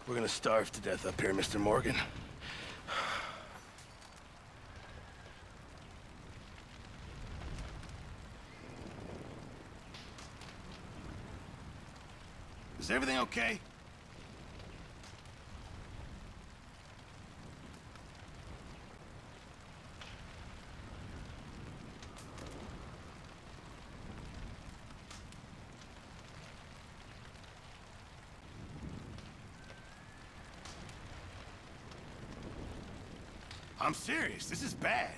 We're gonna starve to death up here, Mr. Morgan. Is everything okay? I'm serious. This is bad.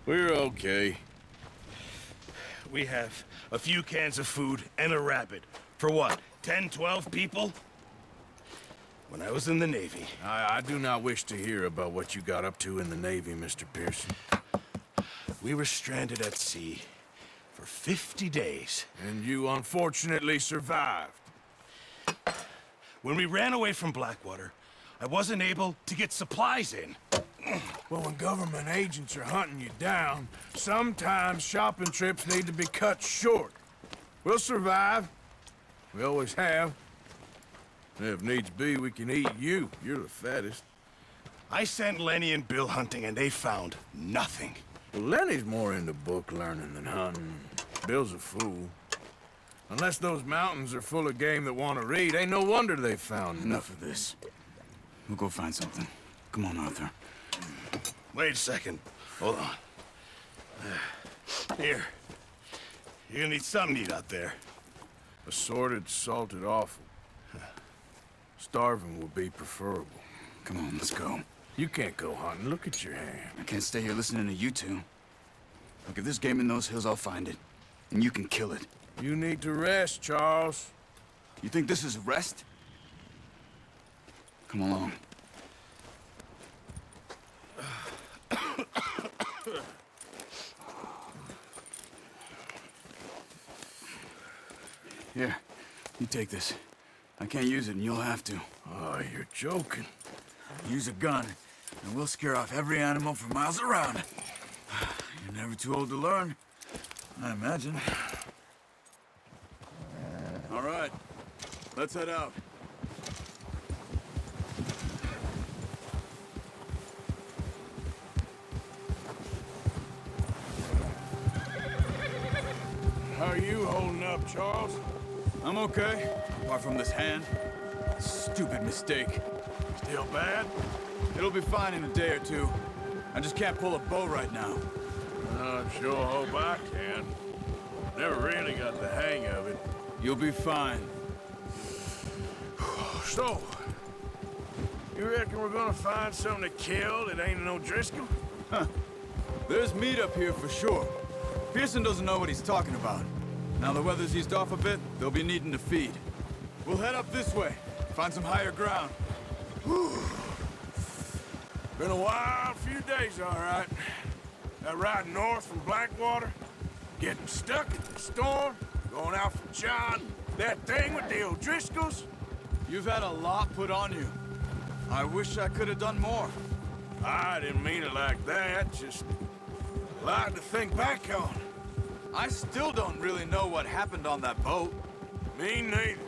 We're okay. We have a few cans of food and a rabbit. For what, 10, 12 people? When I was in the Navy... I do not wish to hear about what you got up to in the Navy, Mr. Pearson. We were stranded at sea for 50 days. And you unfortunately survived. When we ran away from Blackwater, I wasn't able to get supplies in. Well, when government agents are hunting you down, sometimes shopping trips need to be cut short. We'll survive. We always have. If needs be, we can eat you. You're the fattest. I sent Lenny and Bill hunting, and they found nothing. Well, Lenny's more into book learning than hunting. Bill's a fool. Unless those mountains are full of game that want to read, ain't no wonder they found Enough of this. We'll go find something. Come on, Arthur. Wait a second. Hold on. Here. You're gonna need something to eat out there. Assorted, salted offal. Starving will be preferable. Come on, let's go. You can't go hunting. Look at your hand. I can't stay here listening to you two. Look, if there's game in those hills, I'll find it. And you can kill it. You need to rest, Charles. You think this is rest? Come along. Here, you take this. I can't use it, and you'll have to. Oh, you're joking. Use a gun, and we'll scare off every animal for miles around. You're never too old to learn, I imagine. All right, let's head out. How are you holding up, Charles? I'm okay, apart from this hand. Stupid mistake. Still bad? It'll be fine in a day or two. I just can't pull a bow right now. I sure hope I can. Never really got the hang of it. You'll be fine. So, you reckon we're gonna find something to kill that ain't no Driscoll? Huh. There's meat up here for sure. Pearson doesn't know what he's talking about. Now the weather's eased off a bit, they'll be needing to feed. We'll head up this way, find some higher ground. Been a wild few days, all right. That ride north from Blackwater, getting stuck in the storm, going out for John, that thing with the O'Driscolls. You've had a lot put on you. I wish I could have done more. I didn't mean it like that, just a lot to think back on. I still don't really know what happened on that boat. Me neither.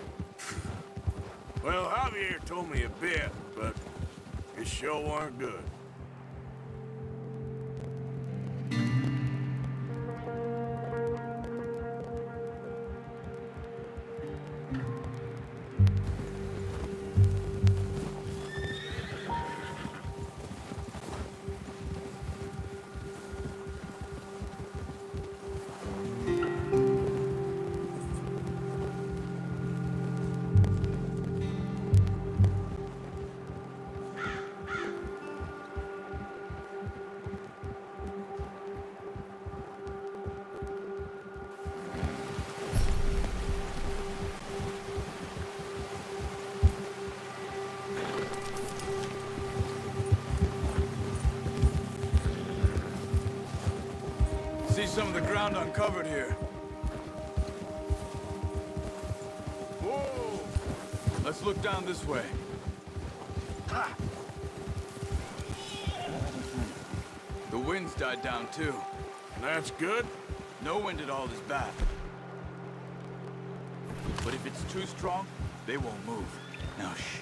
Well, Javier told me a bit, but it sure weren't good. See some of the ground uncovered here. Let's look down this way. Ha! The wind's died down too. That's good. No wind at all is bad. But if it's too strong, they won't move. Now shh.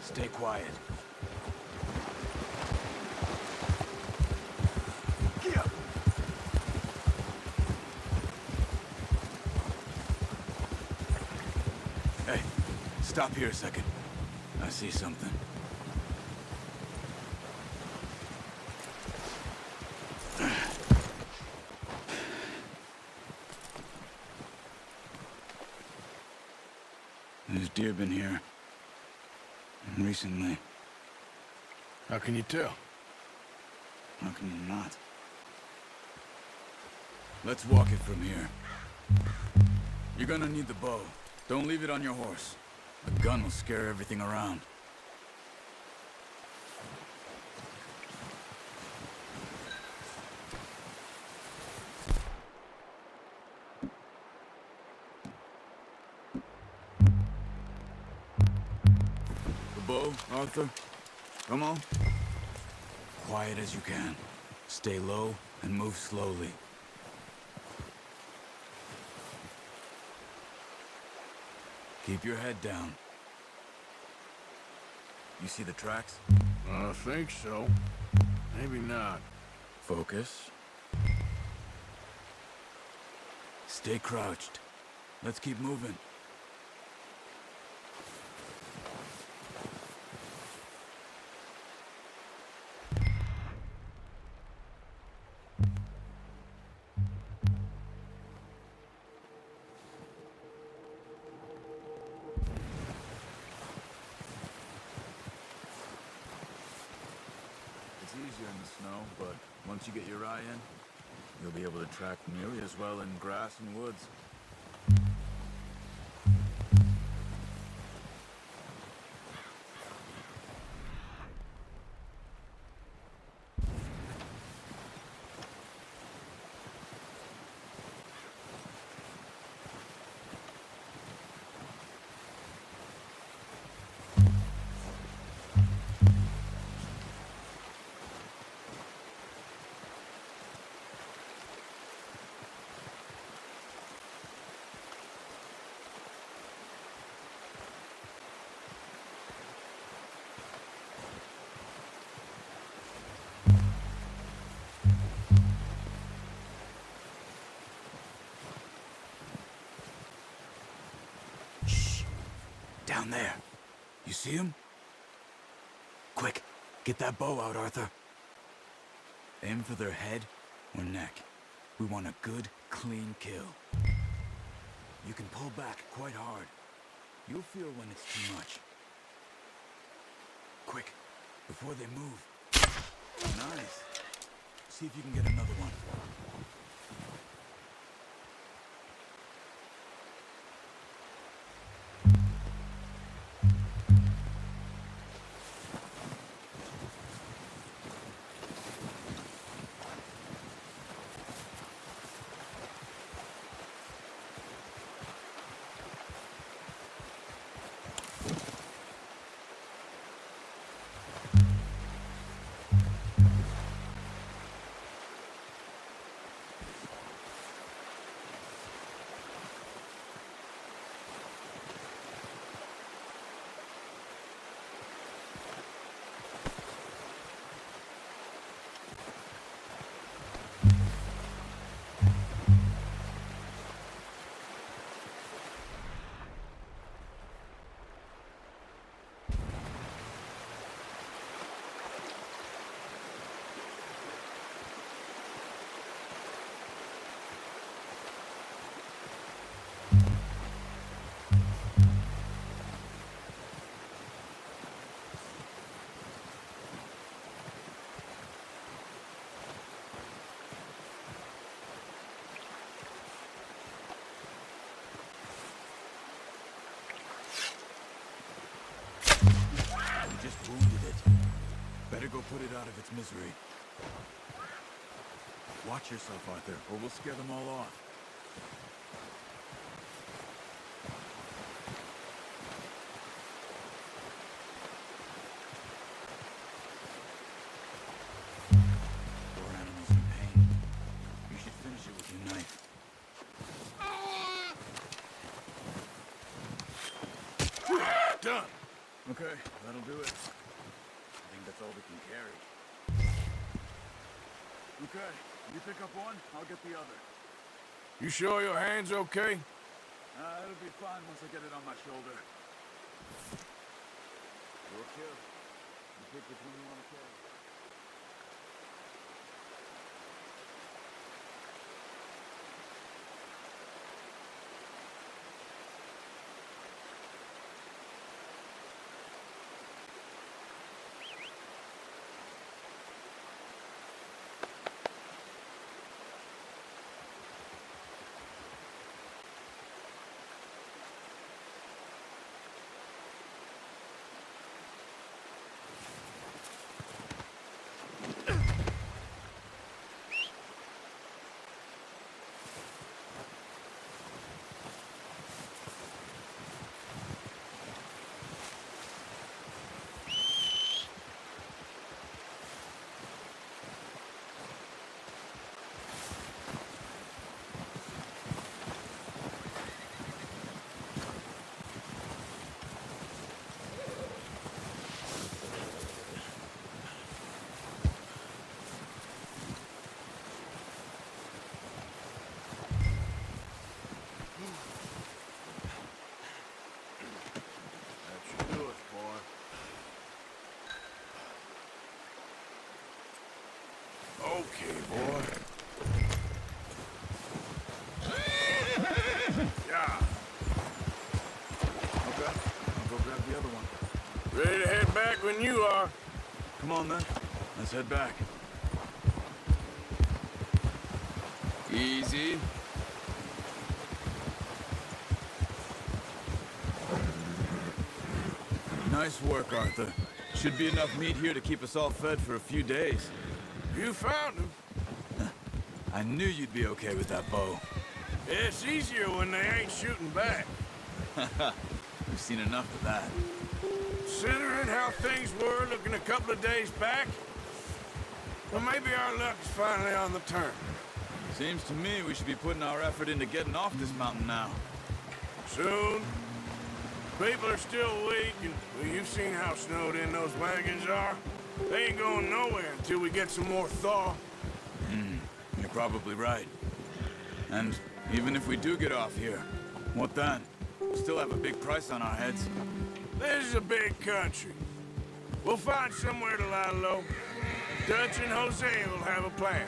Stay quiet. Get up! Hey, stop here a second. I see something. There's deer been here. Recently. How can you tell? How can you not? Let's walk it from here. You're gonna need the bow. Don't leave it on your horse. The gun will scare everything around. The bow, Arthur. Come on. Quiet as you can. Stay low and move slowly. Keep your head down. You see the tracks? I think so. Maybe not. Focus. Stay crouched. Let's keep moving. It's easier in the snow, but once you get your eye in, you'll be able to track nearly as well in grass and woods. Down there. You see him? Quick, get that bow out, Arthur. Aim for their head or neck. We want a good, clean kill. You can pull back quite hard. You'll feel when it's too much. Quick, before they move. Nice. See if you can get another one. Just wounded it. Better go put it out of its misery. Watch yourself, Arthur, or we'll scare them all off. Okay, that'll do it. I think that's all we can carry. Okay, you pick up one, I'll get the other. You sure your hand's okay? It'll be fine once I get it on my shoulder. Your kill. You pick which one you want to carry. Okay, boy. Yeah. Okay, I'll go grab the other one. Ready to head back when you are. Come on, then. Let's head back. Easy. Nice work, Arthur. Should be enough meat here to keep us all fed for a few days. You found him. I knew you'd be okay with that bow. It's easier when they ain't shooting back. We've seen enough of that. Considering how things were looking a couple of days back, well, maybe our luck is finally on the turn. Seems to me we should be putting our effort into getting off this mountain now. Soon. People are still weak, and well, you've seen how snowed in those wagons are. They ain't going nowhere until we get some more thaw. You're probably right. And even if we do get off here, what then? We still have a big price on our heads. This is a big country. We'll find somewhere to lie low. Dutch and Jose will have a plan.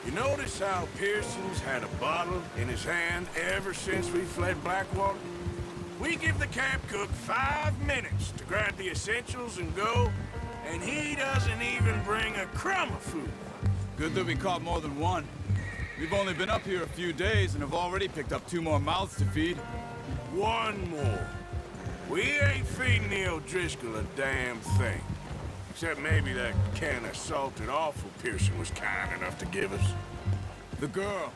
You notice how Pearson's had a bottle in his hand ever since we fled Blackwater? We give the camp cook 5 minutes to grab the essentials and go, and he doesn't even bring a crumb of food. Good that we caught more than one. We've only been up here a few days and have already picked up 2 more mouths to feed. One more. We ain't feeding the O'Driscoll a damn thing. Except maybe that can of salted offal Pearson was kind enough to give us. The girl,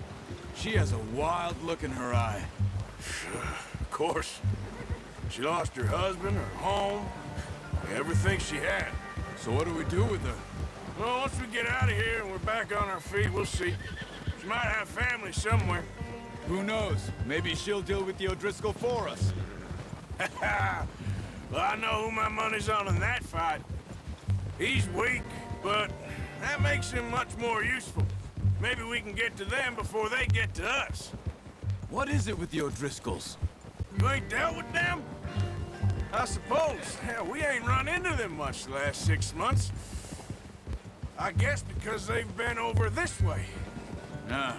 she has a wild look in her eye. Of course. She lost her husband, her home, everything she had. So what do we do with her? Well, once we get out of here and we're back on our feet, we'll see. She might have family somewhere. Who knows? Maybe she'll deal with the O'Driscoll for us. Well, I know who my money's on in that fight. He's weak, but that makes him much more useful. Maybe we can get to them before they get to us. What is it with the O'Driscolls? You ain't dealt with them? I suppose. Hell, we ain't run into them much the last 6 months. I guess because they've been over this way. Yeah,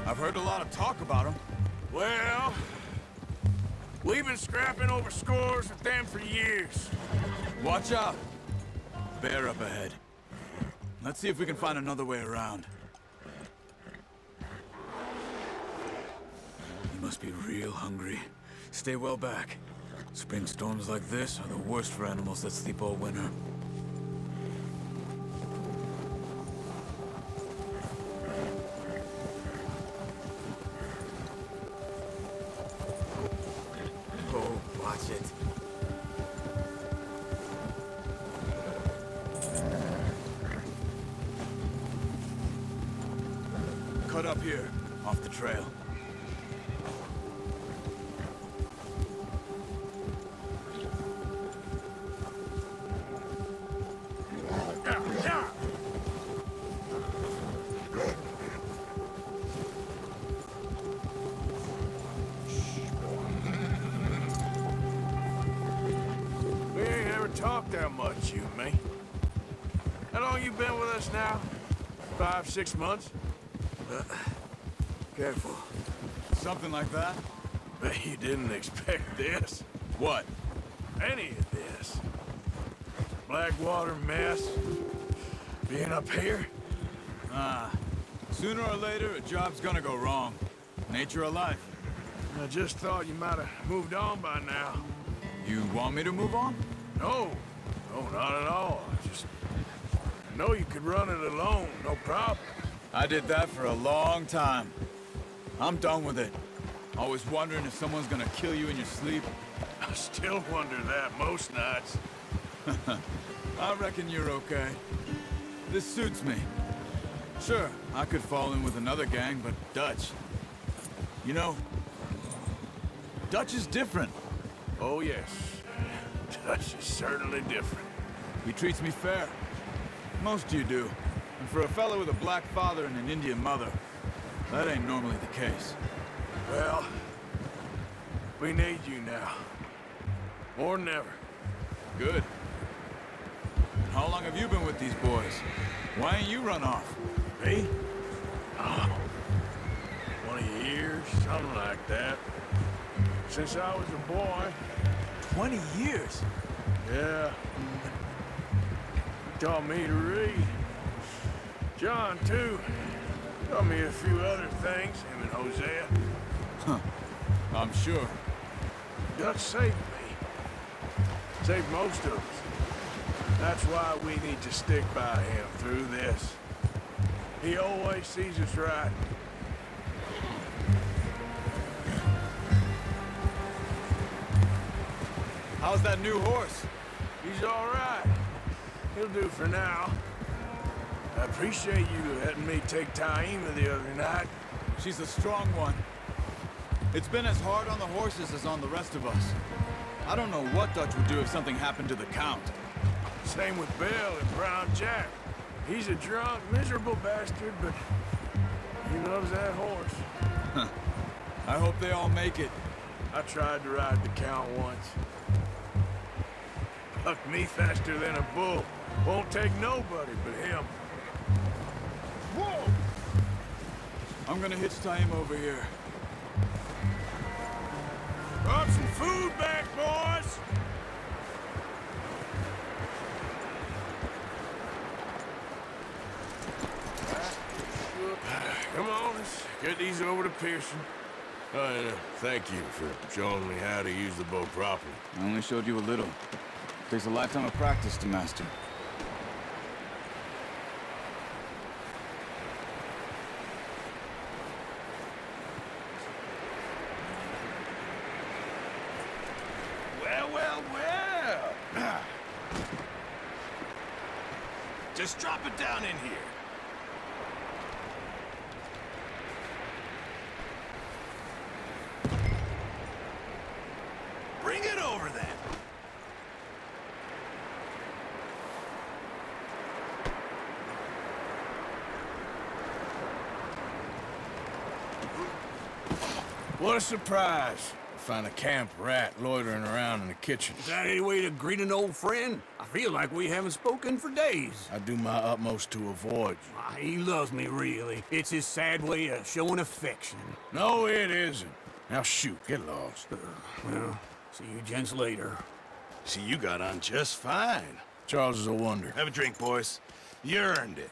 I've heard a lot of talk about them. Well, we've been scrapping over scores with them for years. Watch out! Bear up ahead. Let's see if we can find another way around. You must be real hungry. Stay well back. Spring storms like this are the worst for animals that sleep all winter. Oh, watch it. Cut up here, off the trail. How long you been with us now? 5, 6 months? Careful. Something like that? Bet you didn't expect this. What? Any of this. Blackwater mess. Being up here. Sooner or later, a job's gonna go wrong. Nature of life. I just thought you might have moved on by now. You want me to move on? No. No, not at all. I know you could run it alone, no problem. I did that for a long time. I'm done with it. Always wondering if someone's gonna kill you in your sleep. I still wonder that most nights. I reckon you're okay. This suits me. Sure, I could fall in with another gang, but Dutch... You know, Dutch is different. Oh, yes. Dutch is certainly different. He treats me fair. Most of you do. And for a fellow with a black father and an Indian mother, that ain't normally the case. Well, we need you now. More than ever. Good. How long have you been with these boys? Why ain't you run off? Me? Oh, 20 years, something like that. Since I was a boy. 20 years? Yeah. He taught me to read. John, too. Taught me a few other things, him and Hosea. Huh. I'm sure. Dutch saved me. Saved most of us. That's why we need to stick by him through this. He always sees us right. How's that new horse? He's all right. He'll do for now. I appreciate you letting me take Taima the other night. She's a strong one. It's been as hard on the horses as on the rest of us. I don't know what Dutch would do if something happened to the Count. Same with Bill and Brown Jack. He's a drunk, miserable bastard, but he loves that horse. I hope they all make it. I tried to ride the Count once. Bucked me faster than a bull. Won't take nobody but him. Whoa! I'm gonna hitch Taima over here. Brought some food back, boys! Come on, let's get these over to Pearson. And thank you for showing me how to use the boat properly. I only showed you a little. Takes a lifetime of practice to master. Well, well, well. Just drop it down in here. Bring it over then. What a surprise. Find a camp rat loitering around in the kitchen. Is that any way to greet an old friend? I feel like we haven't spoken for days. I do my utmost to avoid you. He loves me, really. It's his sad way of showing affection. No, it isn't. Now shoot, get lost. Well, see you gents later. See, you got on just fine. Charles is a wonder. Have a drink, boys. You earned it.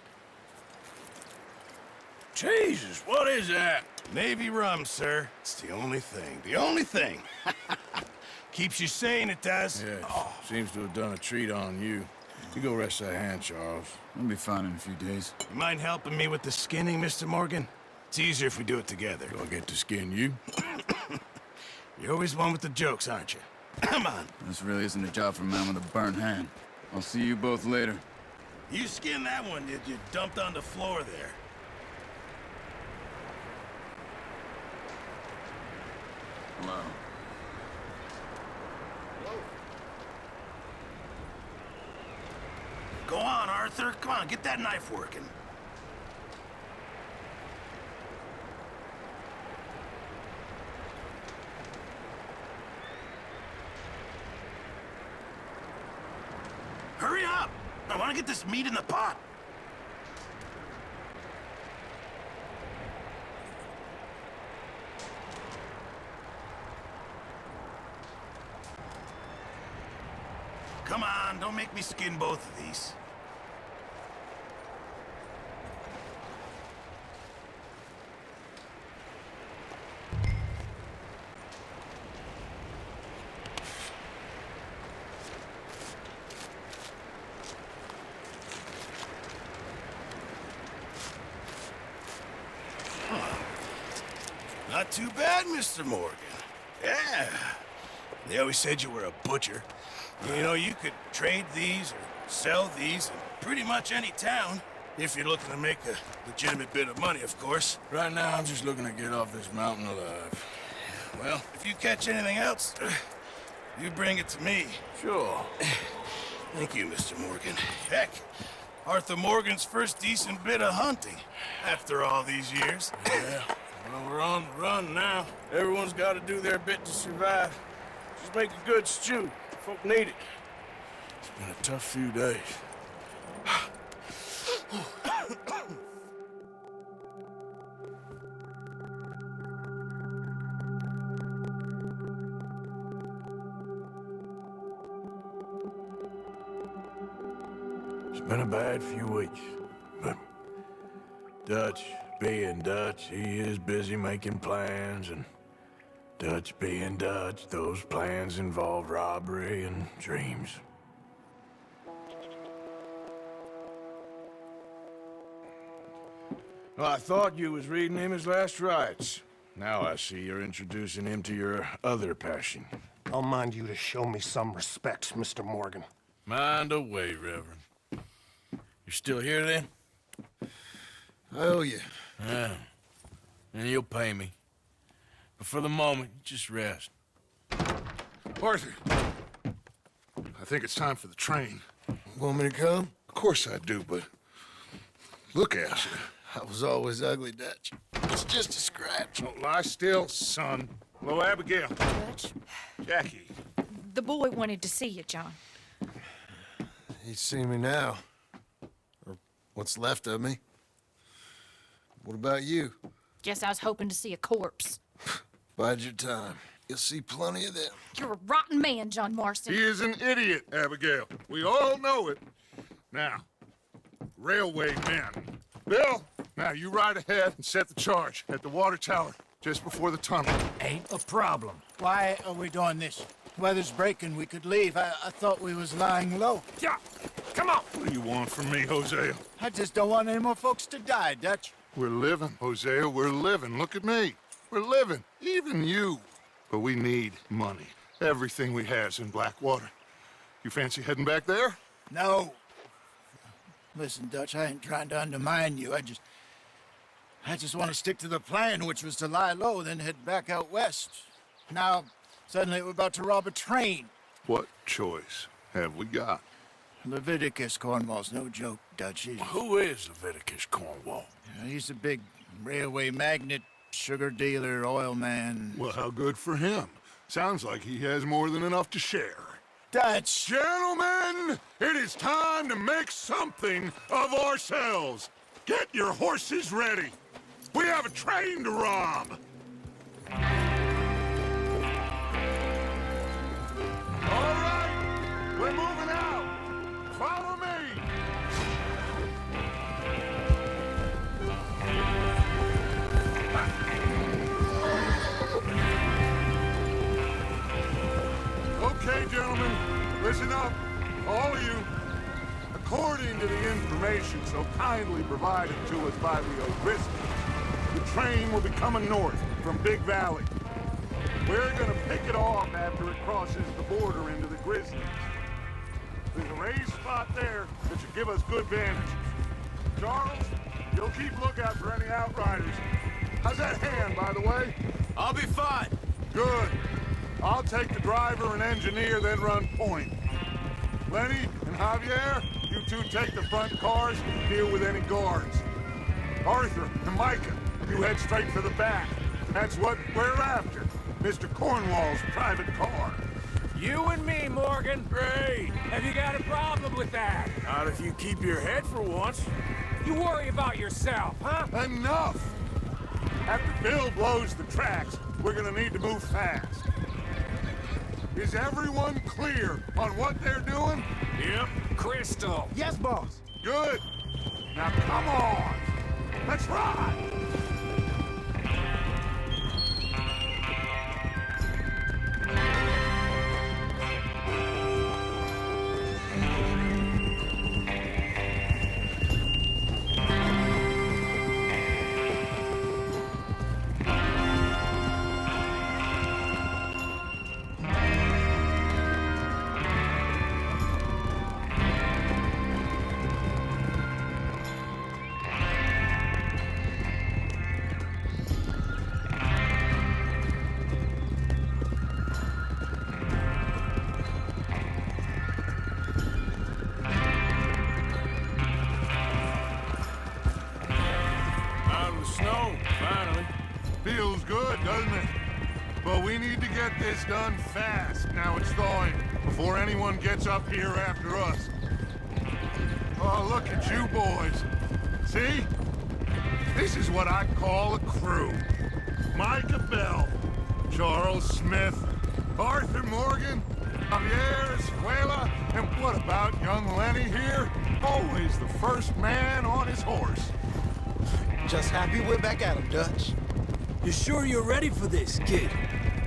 Jesus, what is that? Navy rum, sir. It's the only thing. The only thing. Keeps you sane, it does. Yeah, seems to have done a treat on you. You go rest that hand, Charles. I'll be fine in a few days. You mind helping me with the skinning, Mr. Morgan? It's easier if we do it together. Do I get to skin you? You're always one with the jokes, aren't you? Come on. This really isn't a job for a man with a burnt hand. I'll see you both later. You skinned that one, did you? Dumped on the floor there. Hello. Go on, Arthur. Come on, get that knife working. Hurry up! I want to at this meat in the pot. Come on, don't make me skin both of these. Not too bad, Mr. Morgan. Yeah. They always said you were a butcher. You know, you could trade these or sell these in pretty much any town, if you're looking to make a legitimate bit of money, of course. Right now, I'm just looking to get off this mountain alive. Well, if you catch anything else, you bring it to me. Sure. Thank you, Mr. Morgan. Heck, Arthur Morgan's first decent bit of hunting after all these years. Yeah. Well, we're on the run now. Everyone's got to do their bit to survive. Just make a good stew. Folk need it. It's been a tough few days. It's been a bad few weeks, but Dutch being Dutch, he is busy making plans, and Dutch being Dutch, those plans involve robbery and dreams. Well, I thought you was reading him his last rites. Now I see you're introducing him to your other passion. I'll mind you to show me some respect, Mr. Morgan. Mind away, Reverend. You still here, then? I owe you. Yeah. And you'll pay me. But for the moment, just rest. Arthur, I think it's time for the train. Want me to come? Of course I do, but look at you. I was always ugly, Dutch. It's just a scratch. Don't lie still, son. Hello, Abigail. Dutch, Jackie. the boy wanted to see you, John. He's seen me now. Or what's left of me. What about you? Guess I was hoping to see a corpse. Bide your time. You'll see plenty of them. You're a rotten man, John Marston. He is an idiot, Abigail. We all know it. Now, railway men. Bill, now you ride ahead and set the charge at the water tower just before the tunnel. Ain't a problem. Why are we doing this? Weather's breaking. We could leave. I thought we was lying low. Yeah, come on. What do you want from me, Hosea? I just don't want any more folks to die, Dutch. We're living, Hosea. We're living. Look at me. We're living. Even you. But we need money. Everything we has in Blackwater. You fancy heading back there? No. Listen, Dutch, I ain't trying to undermine you. I just want to stick to the plan, which was to lie low, then head back out west. Now, suddenly we're about to rob a train. What choice have we got? Leviticus Cornwall's no joke, Dutch. Who is Leviticus Cornwall? He's a big railway magnate, sugar dealer, oil man. Well, how good for him. Sounds like he has more than enough to share. Dutch! Gentlemen, it is time to make something of ourselves. Get your horses ready. We have a train to rob. All right, we're moving out. Follow me. Okay, gentlemen, listen up, all of you. According to the information so kindly provided to us by the O'Grisleys, the train will be coming north from Big Valley. We're gonna pick it off after it crosses the border into the Grizzlies. There's a raised spot there that should give us good vantage. Charles, you'll keep lookout for any outriders. How's that hand, by the way? I'll be fine. Good. I'll take the driver and engineer, then run point. Lenny and Javier, you two take the front cars and deal with any guards. Arthur and Micah, you head straight for the back. That's what we're after. Mr. Cornwall's private car. You and me, Morgan. Great. Have you got a problem with that? Not if you keep your head for once. You worry about yourself, huh? Enough! After Bill blows the tracks, we're gonna need to move fast. Is everyone clear on what they're doing? Yep. Crystal. Yes, boss. Good. Now come on. Let's ride. Feels good, doesn't it? But we need to get this done fast. Now it's thawing, before anyone gets up here after us. Oh, look at you boys. See? This is what I call a crew. Micah Bell, Charles Smith, Arthur Morgan, Javier Escuela, and what about young Lenny here? Always the first man on his horse. Just happy we're back at him, Dutch. You sure you're ready for this, kid?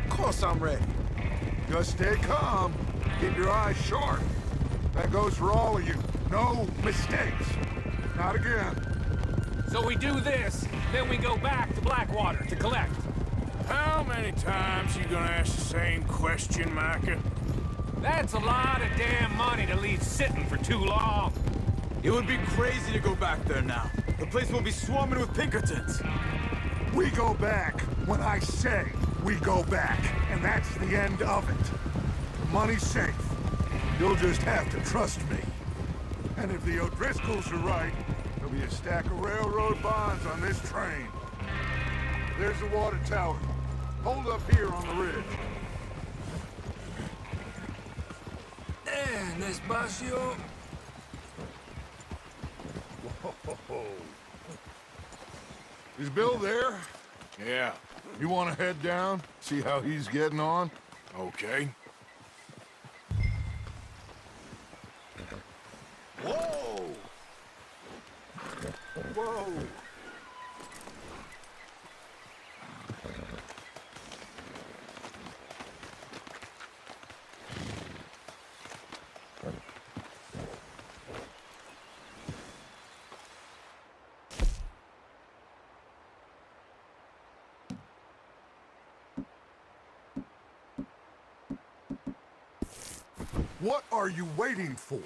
Of course I'm ready. Just stay calm. Keep your eyes sharp. That goes for all of you. No mistakes. Not again. So we do this, then we go back to Blackwater to collect. How many times you gonna ask the same question, Micah? That's a lot of damn money to leave sitting for too long. It would be crazy to go back there now. The place will be swarming with Pinkertons. We go back when I say we go back, and that's the end of it. The money's safe. You'll just have to trust me. And if the O'Driscolls are right, there'll be a stack of railroad bonds on this train. There's the water tower. Hold up here on the ridge. Despacio. Whoa. Is Bill there? Yeah. You want to head down, see how he's getting on? Okay. Whoa! Whoa! What are you waiting for?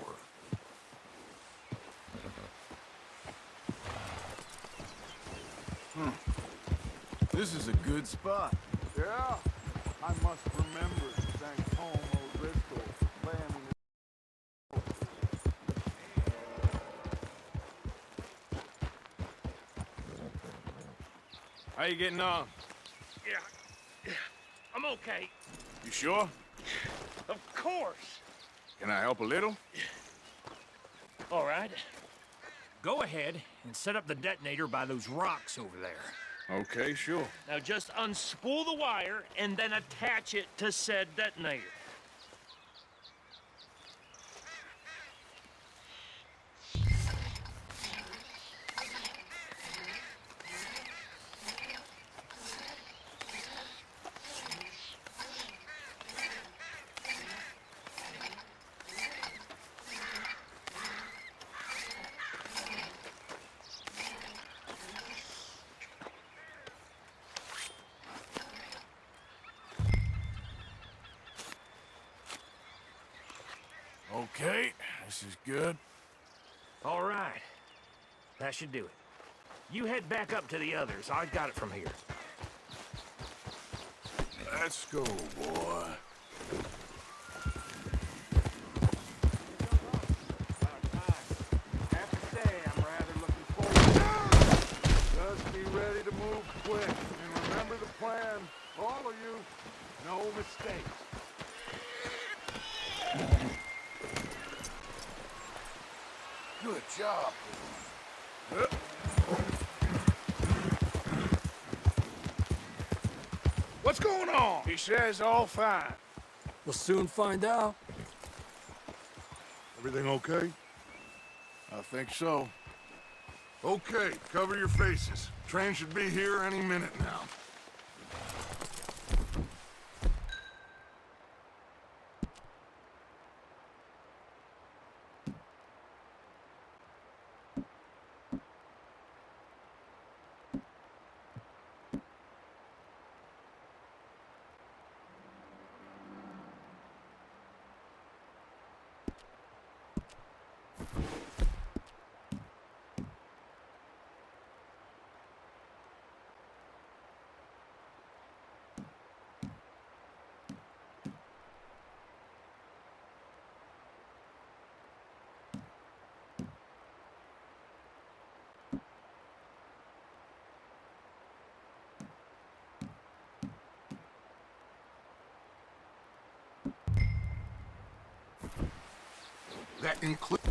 This is a good spot. Yeah, I must remember to thank Tom O'Driscoll for planning How you getting on? Yeah, I'm okay. You sure? Of course. Can I help a little? All right. Go ahead and set up the detonator by those rocks over there. Okay, sure. Now just unspool the wire and then attach it to said detonator. Okay, this is good. All right. That should do it. You head back up to the others. I got it from here. Let's go, boy. Just be ready to move quick. And remember the plan. All of you, no mistakes. job. What's going on? He says all fine. We'll soon find out. Everything okay? I think so. Okay, cover your faces. Train should be here any minute now. That includes...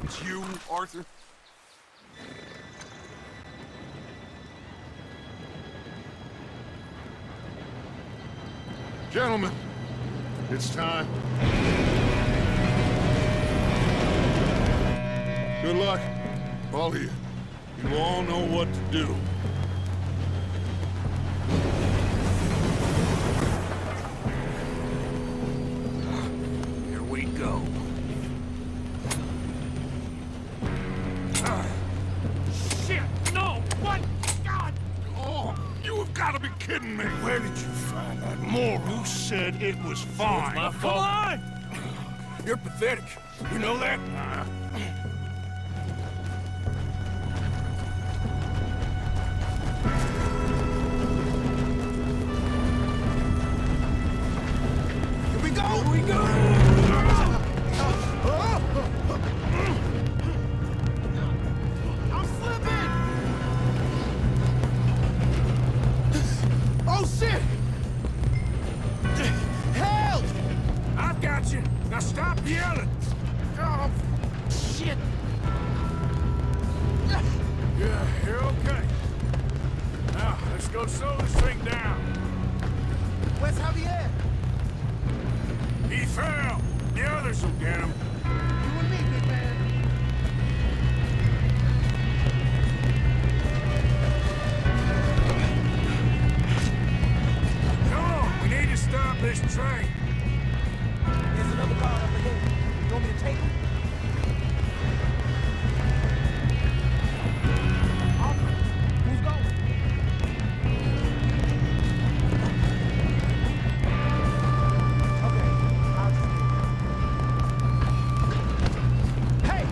It's you, Arthur? Gentlemen, it's time. Good luck, all of you. You all know what to do. Here we go. Shit! No! What? God! Oh, you have got to be kidding me. Where did you find that moron? You said it was fine. my Come fault. on! You're pathetic. You know that? Here we go! Here we go! I'm slipping! Oh, shit! Help! I've got you. Now stop yelling. Oh, shit. Yeah, you're okay. Now, let's go slow this thing down. Where's Javier? He fell. The others will get him. You and me, big man. Come on, we need to stop this train. There's another car up ahead. You want me to take him? Who's going? Okay, I'll just Hey!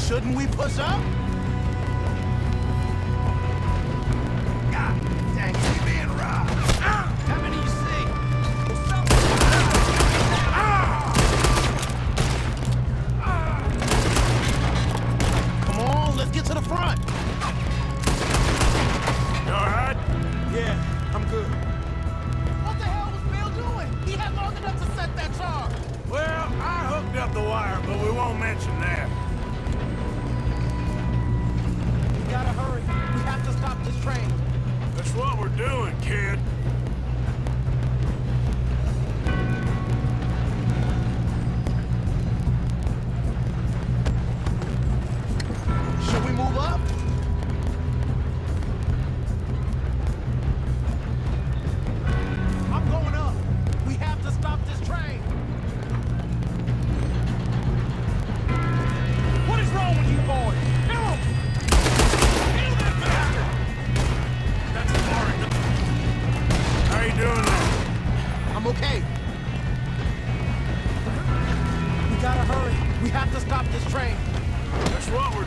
Shouldn't we push up? God dang, we being robbed. How many you see? What's up? Come on, let's get to the front. You all right? Yeah, I'm good. What the hell was Bill doing? He had long enough to set that charge. Well, I hooked up the wire, but we won't mention that.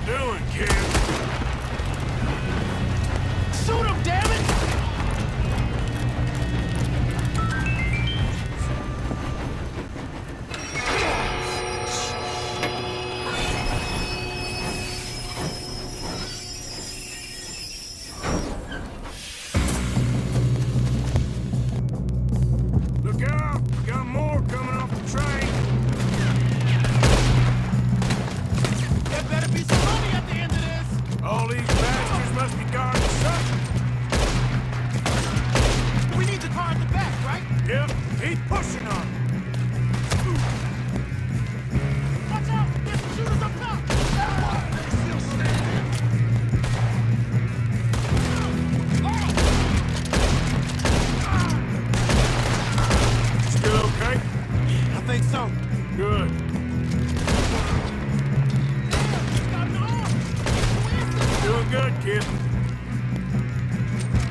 doing, kid? Shoot him, damn it! Look out! Got more coming off the train. There better be some money at the end of this! All these bastards must be guarding something. We need the car at the back, right? Yep, keep pushing on. Watch out! There's some shooters up top! They're still standing! Still okay? I think so. Good. Doing good, kid.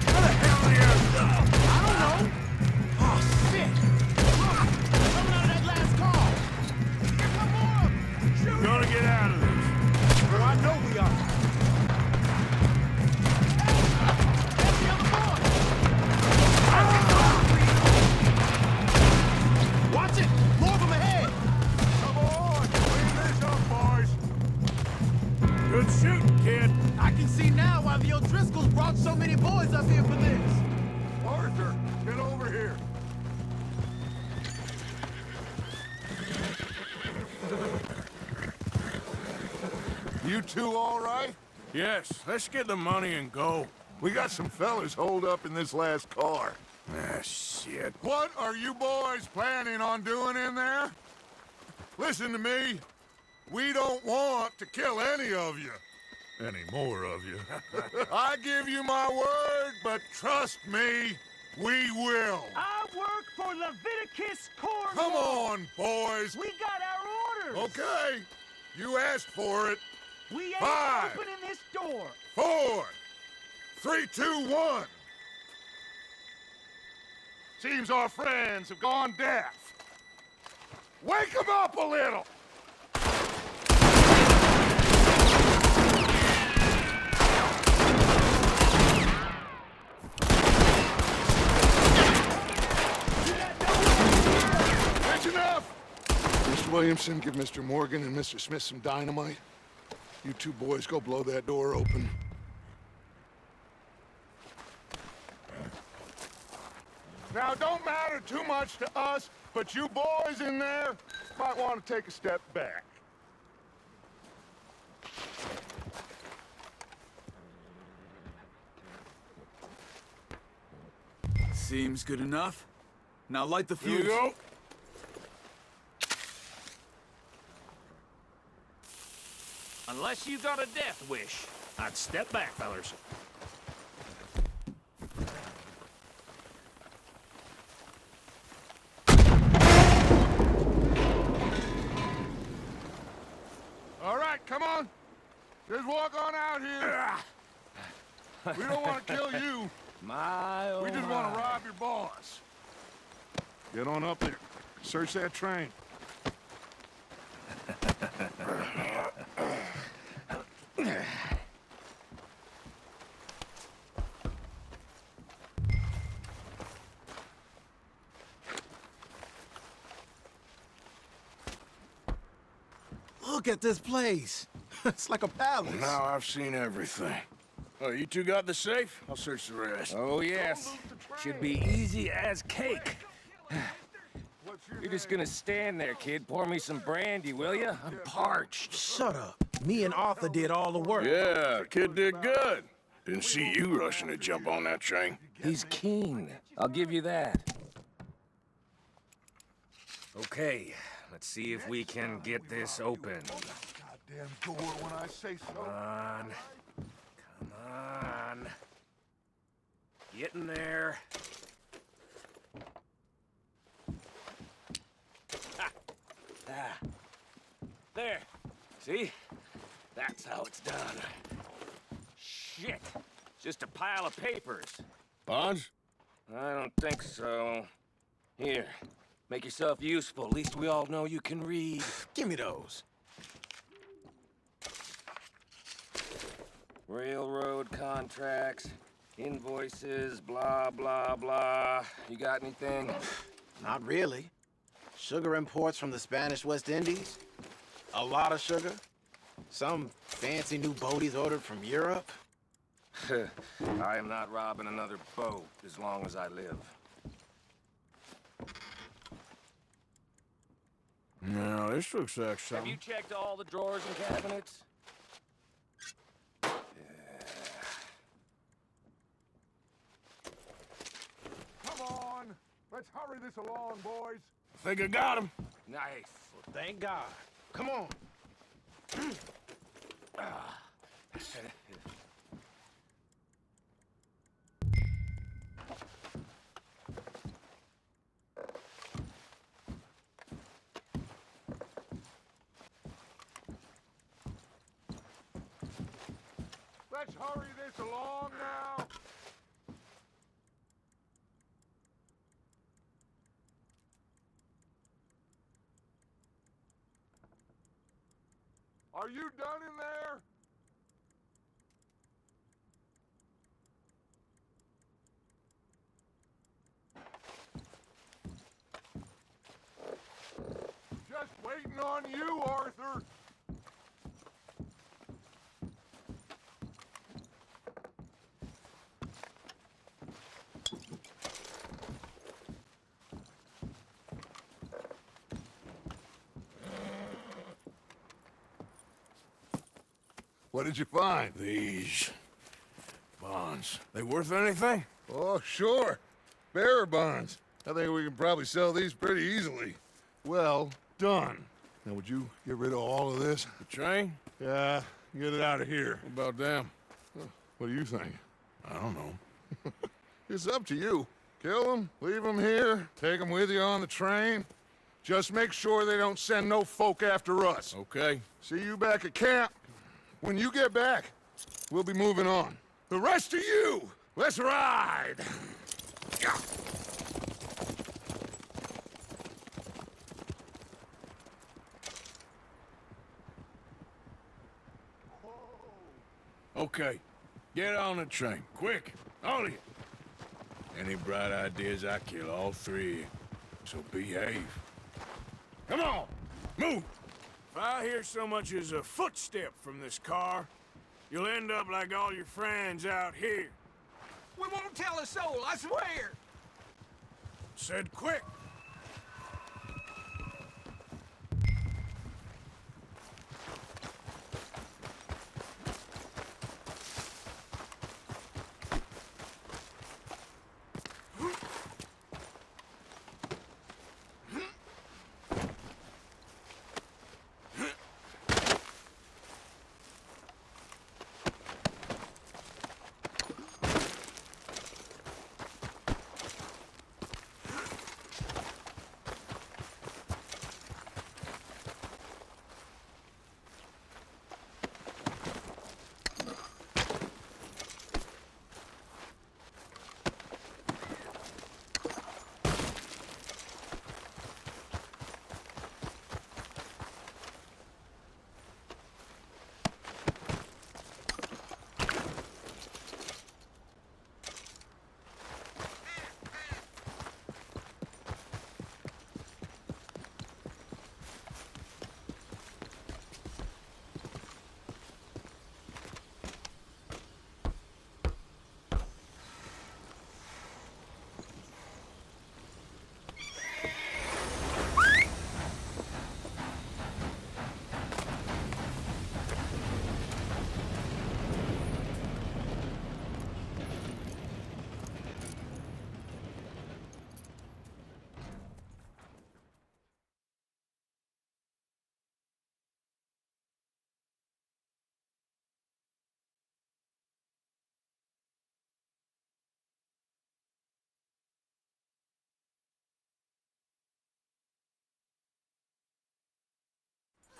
Where the hell are you? I don't know. Oh, shit! Look! Coming out of that last car! Here come more! Shoot! We're gonna get out of this. Well, I know we are. That's the other boy! Watch it! More of them ahead! Come on, clean this up, boys. Good shooting, kid. I can see now why the O'Driscolls brought so many boys up here for this. Arthur, get over here. You two all right? Yes, let's get the money and go. We got some fellas holed up in this last car. Ah, shit. What are you boys planning on doing in there? Listen to me. We don't want to kill any of you. Any more of you. I give you my word, but trust me, we will. I work for Leviticus Corps. Come on, boys. We got our orders. Okay. You asked for it. We ain't 5, opening this door. 4, 3, 2, 1. Seems our friends have gone deaf. Wake them up a little. That's enough. Mr. Williamson, give Mr. Morgan and Mr. Smith some dynamite. You two boys go blow that door open. Now, don't matter too much to us, but you boys in there might want to take a step back. Seems good enough. Now light the Here fuse. you go. Unless you got a death wish, I'd step back, fellers. All right, come on. Just walk on out here. We don't want to kill you. My, We just want to rob your boss. Get on up there. Search that train. Look at this place. It's like a palace. Now I've seen everything. Oh, you two got the safe? I'll search the rest. Oh, yes. Should be easy as cake. You're just gonna stand there, kid. Pour me some brandy, will you? I'm parched. Shut up. Me and Arthur did all the work. Yeah, kid did good. Didn't see you rushing to jump on that train. He's keen. I'll give you that. Okay, let's see if we can get this open. Goddamn door when I say so. Come on. Come on. Get in there. Ha. Ah. There. See? That's how it's done. Shit. Just a pile of papers. Bonds? I don't think so. Here. Make yourself useful. At least we all know you can read. Give me those. Railroad contracts, invoices, blah, blah, blah. You got anything? Not really. Sugar imports from the Spanish West Indies. A lot of sugar. Some fancy new boat he's ordered from Europe. I am not robbing another boat as long as I live. No, this looks like Have something. you checked all the drawers and cabinets? Come on! Let's hurry this along, boys. I think I got him. Nice. Well, thank God. Come on. Let's hurry this along now. Are you done in there? Just waiting on you, Arthur. What did you find? These bonds. They worth anything? Oh, sure. Bearer bonds. I think we can probably sell these pretty easily. Well done. Now, would you get rid of all of this? The train? Yeah, get it out of here. What about them? What do you think? I don't know. It's up to you. Kill them, leave them here, take them with you on the train. Just make sure they don't send no folk after us. Okay. See you back at camp. When you get back, we'll be moving on. The rest of you, let's ride! Yeah. Okay. Get on the train. Quick. All of you. Any bright ideas, I kill all three of you. So behave. Come on. Move. If I hear so much as a footstep from this car, you'll end up like all your friends out here. We won't tell a soul, I swear! Said quick.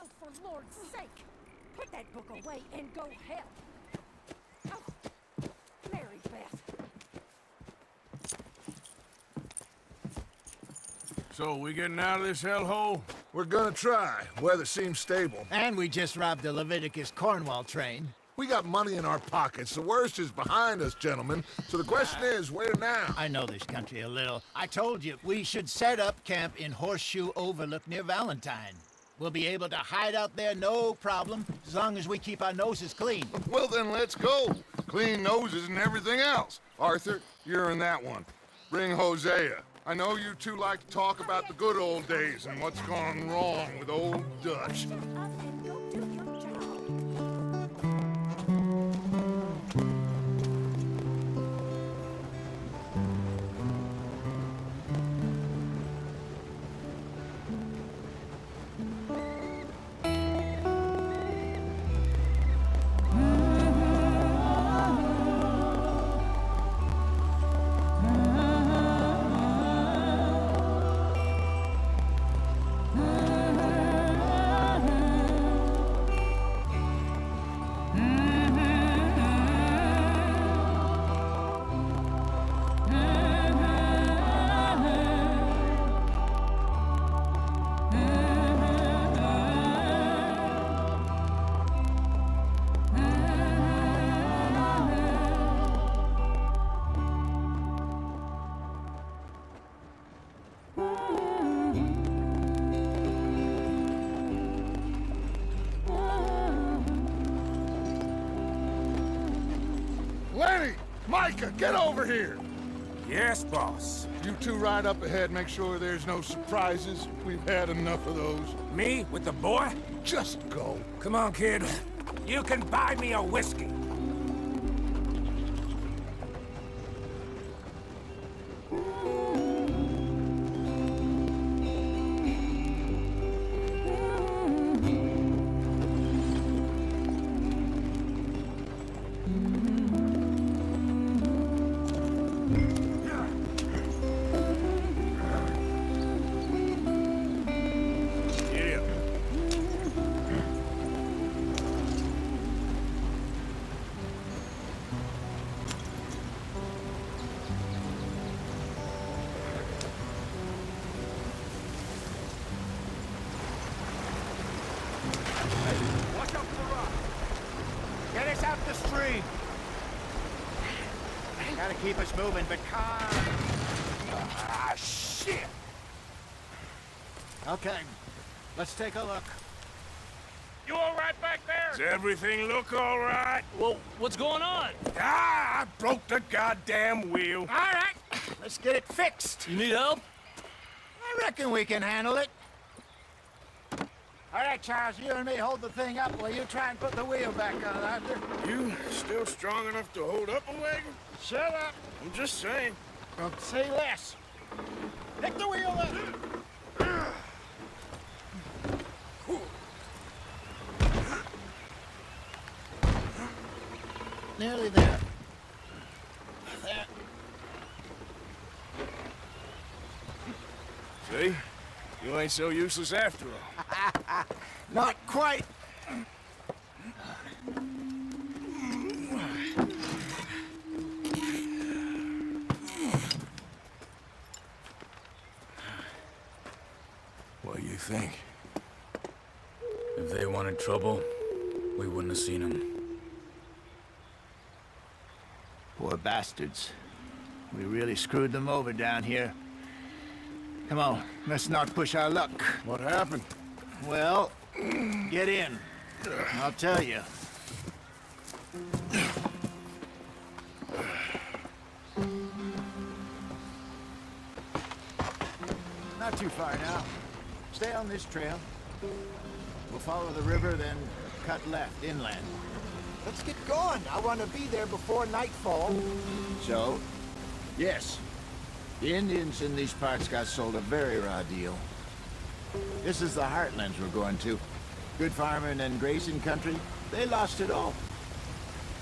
Oh, for Lord's sake! Put that book away and go help! Oh, Mary Beth. So, we getting out of this hellhole? We're gonna try. Weather seems stable. And we just robbed the Leviticus Cornwall train. We got money in our pockets. The worst is behind us, gentlemen. So the question is, where now? I know this country a little. I told you, we should set up camp in Horseshoe Overlook near Valentine. We'll be able to hide out there, no problem, as long as we keep our noses clean. Well, then let's go. Clean noses and everything else. Arthur, you're in that one. Bring Hosea. I know you two like to talk about the good old days and what's gone wrong with old Dutch. Lenny! Micah, get over here! Yes, boss. You two ride up ahead, make sure there's no surprises. We've had enough of those. Me with the boy? Just go. Come on, kid. You can buy me a whiskey. Get us out the stream. Gotta keep us moving, but calm. Ah, shit! Okay, let's take a look. You all right back there? Does everything look all right? Well, what's going on? Ah, I broke the goddamn wheel. All right, let's get it fixed. You need help? I reckon we can handle it. All right, Charles, you and me hold the thing up while you try and put the wheel back on, Arthur. You still strong enough to hold up a wagon? Shut up. I'm just saying. Well, say less. Pick the wheel up. Nearly there. There. See? You ain't so useless after all. Not quite. What do you think? If they wanted trouble, we wouldn't have seen them. Poor bastards. We really screwed them over down here. Come on, let's not push our luck. What happened? Well, get in. I'll tell you. Not too far now. Stay on this trail. We'll follow the river, then cut left, inland. Let's get going. I want to be there before nightfall. So, yes. The Indians in these parts got sold a very raw deal. This is the heartlands we're going to. Good farming and grazing country, they lost it all.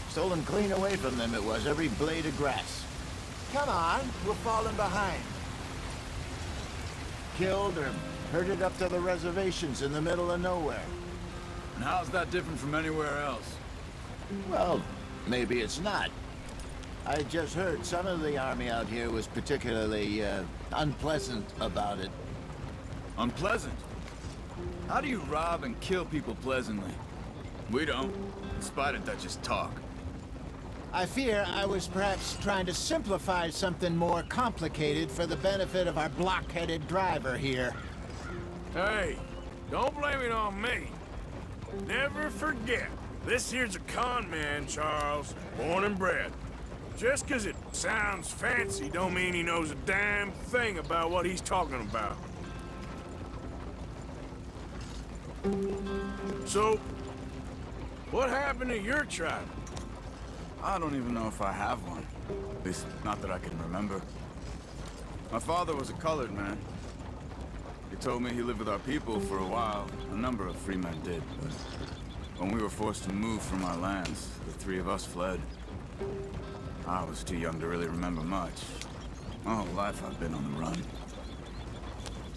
Stolen clean away from them it was, every blade of grass. Come on, we're falling behind. Killed or herded up to the reservations in the middle of nowhere. And how's that different from anywhere else? Well, maybe it's not. I just heard some of the army out here was particularly, unpleasant about it. Unpleasant? How do you rob and kill people pleasantly? We don't, in spite of Dutch's talk. I fear I was perhaps trying to simplify something more complicated for the benefit of our blockheaded driver here. Hey, don't blame it on me. Never forget, this here's a con man, Charles, born and bred. Just 'cause it sounds fancy don't mean he knows a damn thing about what he's talking about. So, what happened to your tribe? I don't even know if I have one. At least, not that I can remember. My father was a colored man. He told me he lived with our people for a while. A number of free men did, but when we were forced to move from our lands, the three of us fled. I was too young to really remember much. My whole life I've been on the run.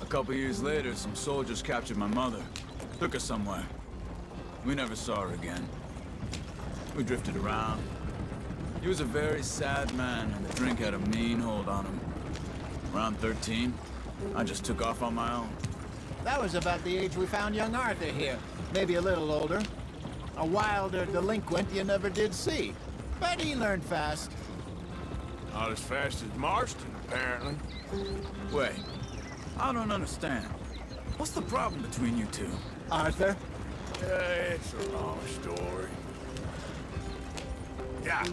A couple years later, some soldiers captured my mother. Took her somewhere. We never saw her again. We drifted around. He was a very sad man, and the drink had a mean hold on him. Around 13, I just took off on my own. That was about the age we found young Arthur here. Maybe a little older. A wilder delinquent you never did see. But he learned fast. Not as fast as Marston, apparently. Wait, I don't understand. What's the problem between you two? Arthur? It's a long story. Yeah.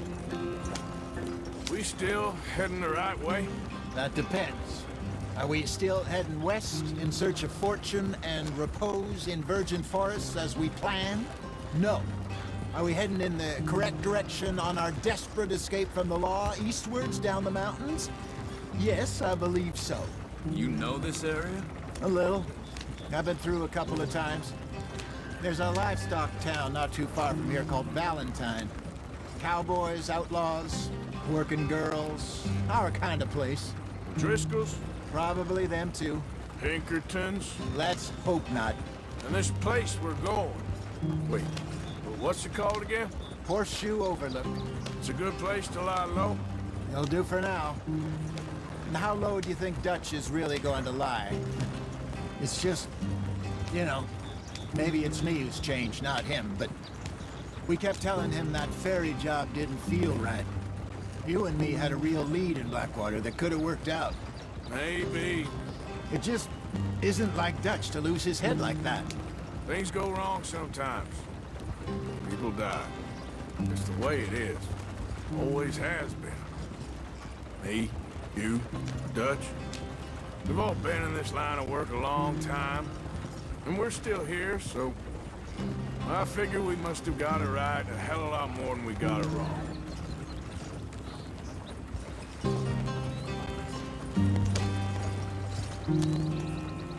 We still heading the right way? That depends. Are we still heading west in search of fortune and repose in virgin forests as we planned? No. Are we heading in the correct direction on our desperate escape from the law eastwards down the mountains? Yes, I believe so. You know this area? A little. I've been through a couple of times. There's a livestock town not too far from here called Valentine. Cowboys, outlaws, working girls, our kind of place. Driscolls? Probably them too. Pinkertons? Let's hope not. And this place we're going. Wait, what's it called again? Horseshoe Overlook. It's a good place to lie low? It'll do for now. And how low do you think Dutch is really going to lie? It's just, you know, maybe it's me who's changed, not him, but we kept telling him that ferry job didn't feel right. You and me had a real lead in Blackwater that could have worked out. Maybe. It just isn't like Dutch to lose his head like that. Things go wrong sometimes. People die. It's the way it is. Always has been. Me, you, Dutch. We've all been in this line of work a long time. And we're still here, so I figure we must have got it right a hell of a lot more than we got it wrong.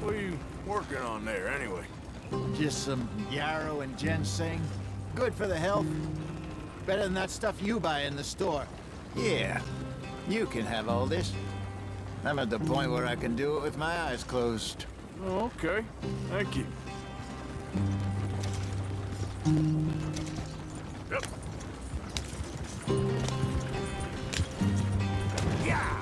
What are you working on there, anyway? Just some yarrow and ginseng. Good for the health. Better than that stuff you buy in the store. Yeah, you can have all this. I'm at the point where I can do it with my eyes closed. Oh, okay. Thank you. Yep. Yeah!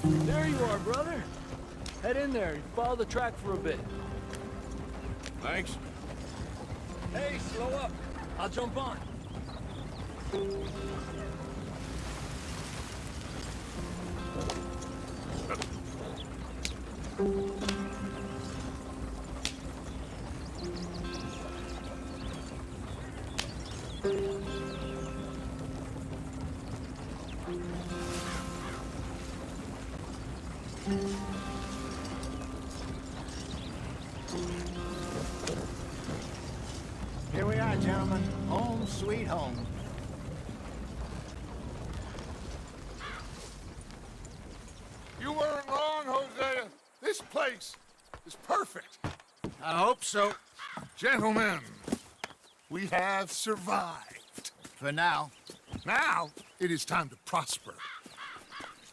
There you are, brother. Head in there and follow the track for a bit. Thanks. Hey, slow up. I'll jump on. Here we are, gentlemen. Home sweet home. This place is perfect. I hope so. Gentlemen, we have survived. For now. Now, it is time to prosper.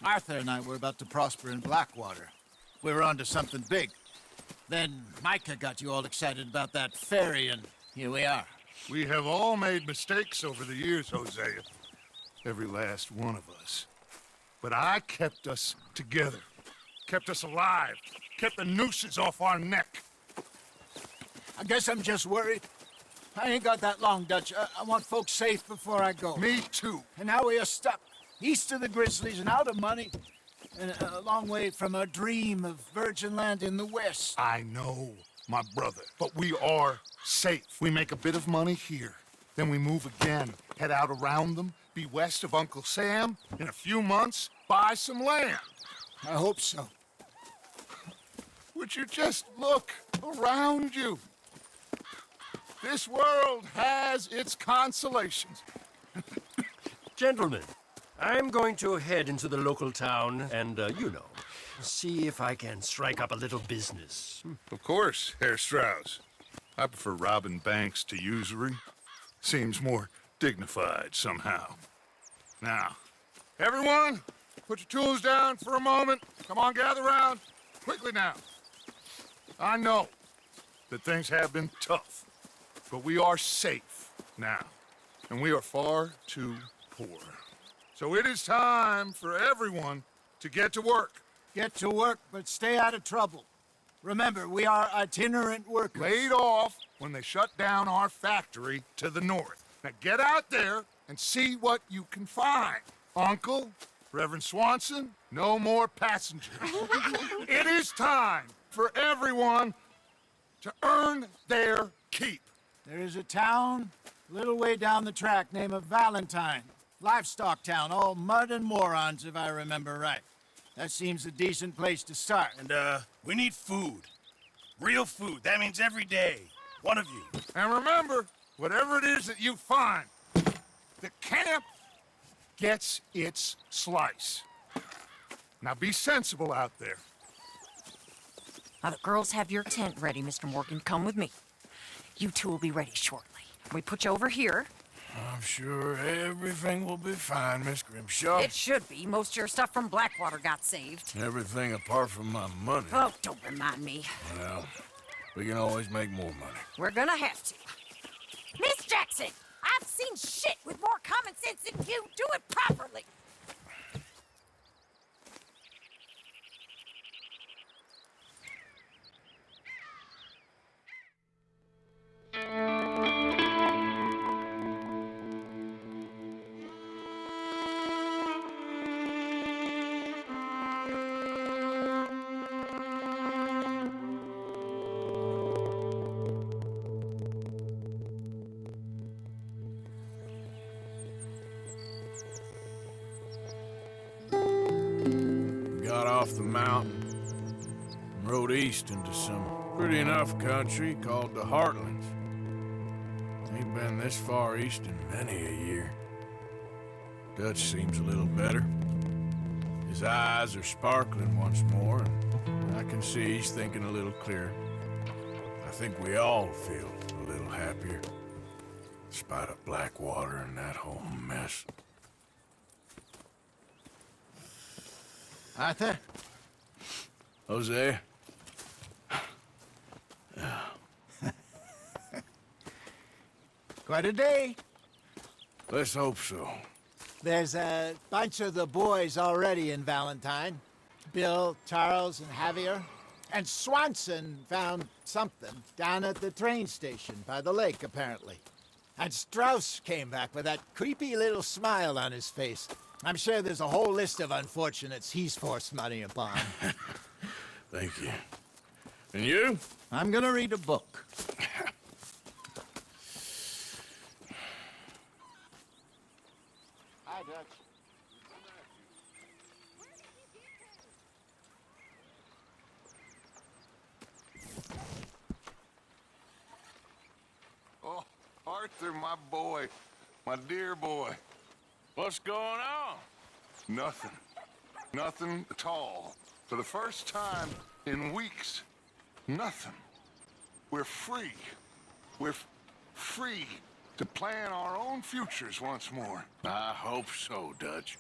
Arthur and I were about to prosper in Blackwater. We were onto something big. Then Micah got you all excited about that ferry, and here we are. We have all made mistakes over the years, Hosea. Every last one of us. But I kept us together. Kept us alive. Kept the nooses off our neck. I guess I'm just worried. I ain't got that long, Dutch. I want folks safe before I go. Me too. And now we are stuck. East of the Grizzlies and out of money. And a long way from our dream of virgin land in the west. I know, my brother. But we are safe. We make a bit of money here. Then we move again. Head out around them. Be west of Uncle Sam. In a few months, buy some land. I hope so. Would you just look around you? This world has its consolations. Gentlemen, I'm going to head into the local town and, see if I can strike up a little business. Of course, Herr Strauss. I prefer robbing banks to usury. Seems more dignified somehow. Now, everyone, put your tools down for a moment. Come on, gather round. Quickly now. I know that things have been tough, but we are safe now, and we are far too poor. So it is time for everyone to get to work. Get to work, but stay out of trouble. Remember, we are itinerant workers. Laid off when they shut down our factory to the north. Now get out there and see what you can find. Uncle, Reverend Swanson, no more passengers. It is time for everyone to earn their keep. There is a town a little way down the track named Valentine. Livestock town, all mud and morons, if I remember right. That seems a decent place to start. And, we need food. Real food. That means every day. One of you. And remember, whatever it is that you find, the camp gets its slice. Now be sensible out there. Now the girls have your tent ready, Mr. Morgan. Come with me. You two will be ready shortly. We put you over here. I'm sure everything will be fine, Miss Grimshaw. It should be. Most of your stuff from Blackwater got saved. Everything apart from my money. Oh, don't remind me. Well, we can always make more money. We're gonna have to. Miss Jackson, I've seen shit with more common sense than you. Do it properly. Got off the mountain and rode east into some pretty enough country called the Heartlands. Ain't been this far east in many a year. Dutch seems a little better. His eyes are sparkling once more, and I can see he's thinking a little clearer. I think we all feel a little happier, in spite of Blackwater and that whole mess. Arthur? Jose? Quite a day. Let's hope so. There's a bunch of the boys already in Valentine. Bill, Charles, and Javier. And Swanson found something down at the train station by the lake, apparently. And Strauss came back with that creepy little smile on his face. I'm sure there's a whole list of unfortunates he's forced money upon. Thank you. And you? I'm gonna read a book. Hi, Dutch. Oh, Arthur, my boy. My dear boy. What's going on? Nothing. Nothing at all. For the first time In weeks. Nothing. We're free. We're free to plan our own futures once more. I hope so, Dutch.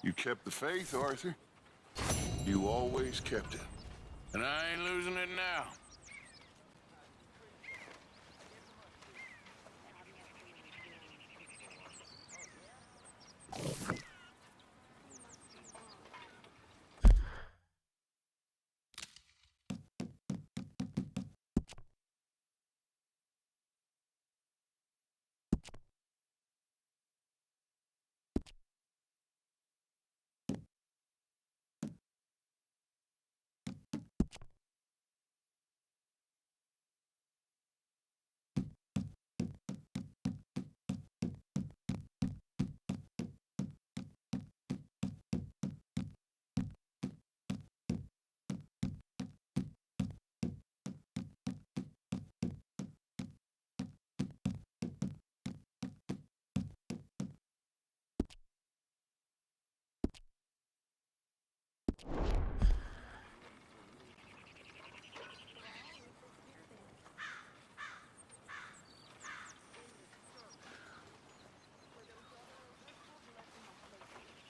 You kept the faith, Arthur. You always kept it. And I ain't losing it now.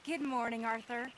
Good morning, Arthur.